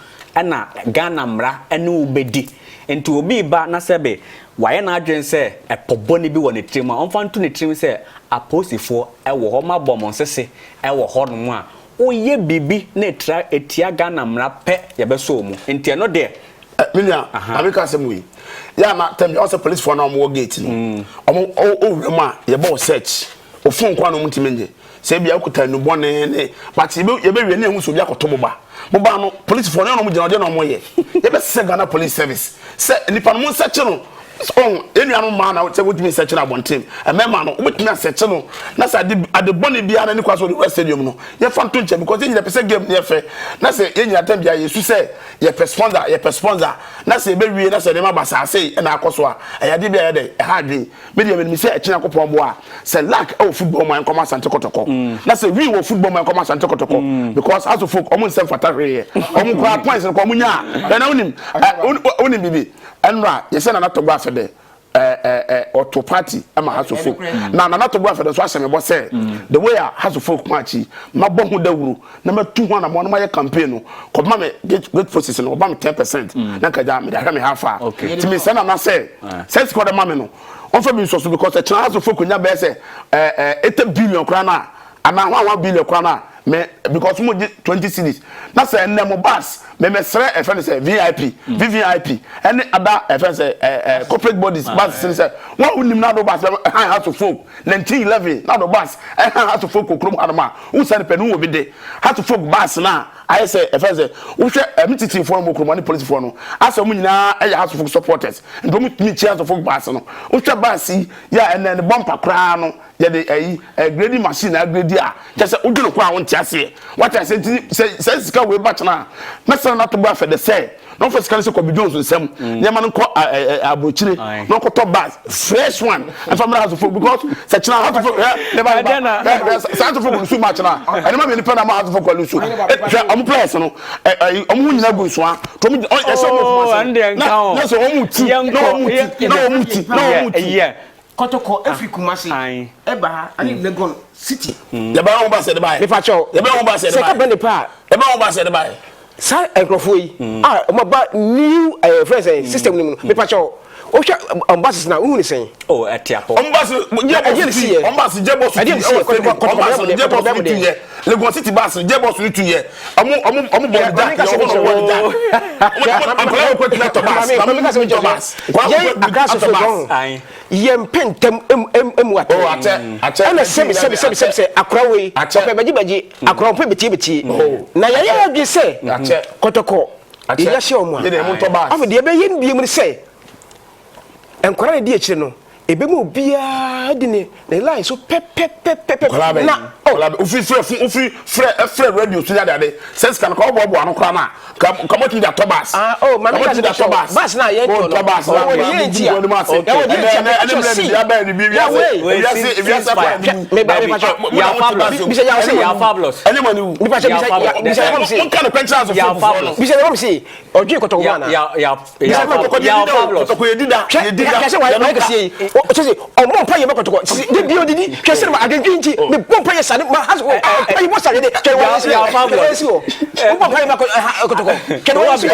na Ghana mra ene ubedi enti obi ba na sebe waye na adwen se epoboni bi wo ne trim a onfa nto ne trim se aposifo ewo ho mabom nsese ewo ho no mu a oye bibi na etia Ghana mra pe yebeso mu enti eno de Milia, America semwe. Ya ma tell me also police for na mo gate no. Omo owrema ye bo search. Ofun kwa no mutimenje. Se bia akuta nu bone ne. But ye be wie na hu so bia koto boba. Boba no police for na no mo gina de no mo ye. Ye be se Ghana police service. Se nipa no mo search no. On enu man na say wotumi search na bontem e mema no wotumi search no na say ade bone bia na ne kwaso the stadium no ye fa nto nche because ye pese game ne fe na say ye nyina tam bia yesu say ye sponsor na say be wie na say ne mabasa say na akoso a ya de bia ye de e ha dwen me de me say e kina kopon bo a say lack o football man come Asante Kotoko na say we wo football man come Asante Kotoko because as of folk omo nsem fatare ye omo kwa points ko omo nya na unim bibi enra ye say na to gba fe de auto party ama haso folk na to gba fe de so aseme bo say the way a haso folk match ma bo hu dawuru na ma tu ho na mo no ma ye campaign no ko ma me great process no ba me 10% na ka ja me da me half a ti me say na say sense ko de ma me no on fa bi so because the chance of folk nya be say 8 billion kra na ama 1 billion kra na me because mo 20 cities na say na mo bus me sere e friend say VIP VVIP any other e friend say corporate bodies bus say one unim na do bus high house of folk 1911 na do bus house of folk kokrom adama who say pe no obi de house of folk bus na I say e friend say wo hwe MTT for mo kokrom ani police for no asa mo nyina e house of folk supporters ndo mo mi chance of folk bus no wo hwe bus ya and then bumper kra no ya de grading machine na grade a just say udunu kwa won tiase what I say say sika we batch na na to gba fe de say no first can say Kobe Jones nsem nyama no ko abrochire no ko to bus fresh one and from house of folk because such na house of folk never house of folk so much na and ma me ni pena ma house of folk lu so am players no am nyina gu so a to me na so am ti no muti Kotoko Afriyie Kumasi eba ani Legon City ya ba won ba se de bai me fa cho ya ba won ba se de bai se ka bene pa ya ba won ba se de bai sa enkrofo yi mo ba new friends system ni me fa cho o hwa ambassadors na hu ni sen oh etiapo ambassadors jeboss ye Legon City bus jeboss ni tu ye omo body jack yo omo body ko tuna to bus yem pentem wate oh ate ana se akra we baji akra pe beti na ya adwe se Kotoko ya hye omo a afa de be yen biem ni se enkwara de akire no ebemu bia de ne line so pepe na ofi frɛ radio so ya dade sense kan ko bo anu kra na kamo ti da tobas man ka da tobas bas na ye to tobas na ye ti ya ya ba ni bi ya se me ba ya fabulous any money mi pa se mon kan kwencha so bi se mo si odwe Kotoko na ya fabulous to ko yedida ka se wa ka se o se o mo pa ye Kotoko de bi odidi hwe se ma agenji nti me pompa ye sane ma haso ayi mo sane de ke wa ya fabulous o mo pa ye Kotoko ke no wa bi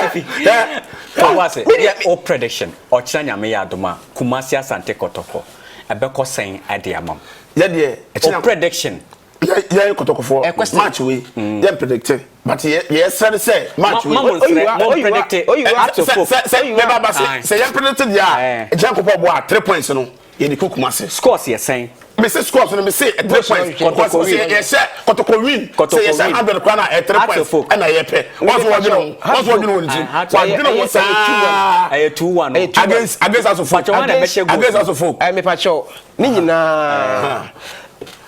wase o prediction o chanya me ya doma Kumasi Asante Kotoko ebeko sen ade amam ya de o prediction ya Kotoko for match we ya predict but ye say match we mo predict say ya predict ya Jacob bo 3 points no ye di Kumasi scores ye sen me say scores no me say 3 points Kotoko win say yes 100 kwana 3 points and I pay what's what you know what say 2-1 against us of folk me pacho ni nyina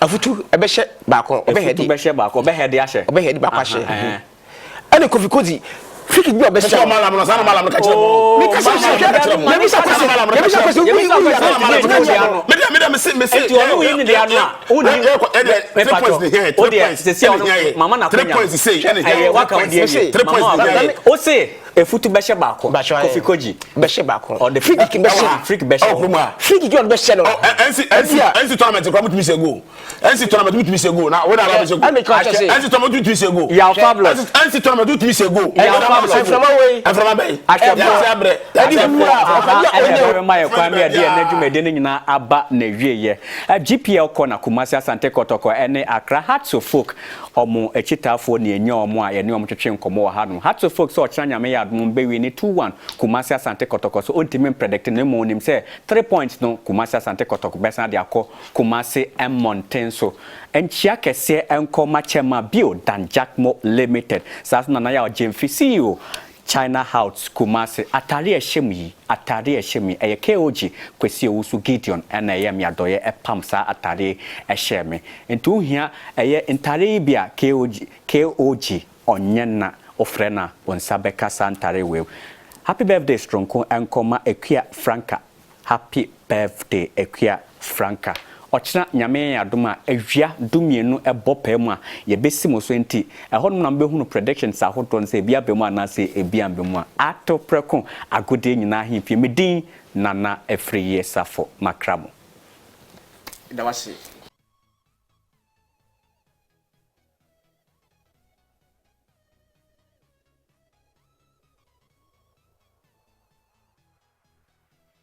afutu ebehye baako obehedi obehye ahye baako ahye ene Kofi Kozi free kick go be share malam no sana malam no ka kire mo me ka say me say you win the anu who ni 3 points here 3 points mama na 3 points say waka o dey 3 points o say efutu be share baako Kofi Koji be share baako or the free kick be share free kick be share free kick go be share no NC tournament ko mutumi se go NC tournament mutumi se go na we na la se go NC tournament mutumi se go ya fabulous NC tournament mutumi se go ya fabulous from away abre edi ma ye kwa me ade na dwumade ne nyina aba na wieye GPL ko na Kumasi Asante Kotoko ene Accra Hearts of Folk omo echitafo ne enye omo a ye ne omo twetwe nkomo wa hanom Hearts of Folk so ochira nyame ya adom bewi ni 2-1 Kumasi Asante Kotoko so ontimi predict ne mo nim say 3 points no Kumasi Asante Kotoko besa de akọ Kumasi Mountain so enchia kese enko machema bio dan Jackmo Limited sasa na ya Jemfisi o China House Kumasi atare ehemi eye KOG kwesi owusu Gideon na eye miadoye epam sa atare ehemi ntu hia eye intare bia KOG onyena ofrena wonsabeka santare we happy birthday stronko enkoma ekia Franca happy birthday ekia Franca ochina nyame adoma awia dumienu ebopa mu a ye besimo so enti ehonum na mbehunu predictions ahodon se bia bemu na se ebia bemu a Atopreko agode nyina himpi medin nana Afriyie Safo makramo dawase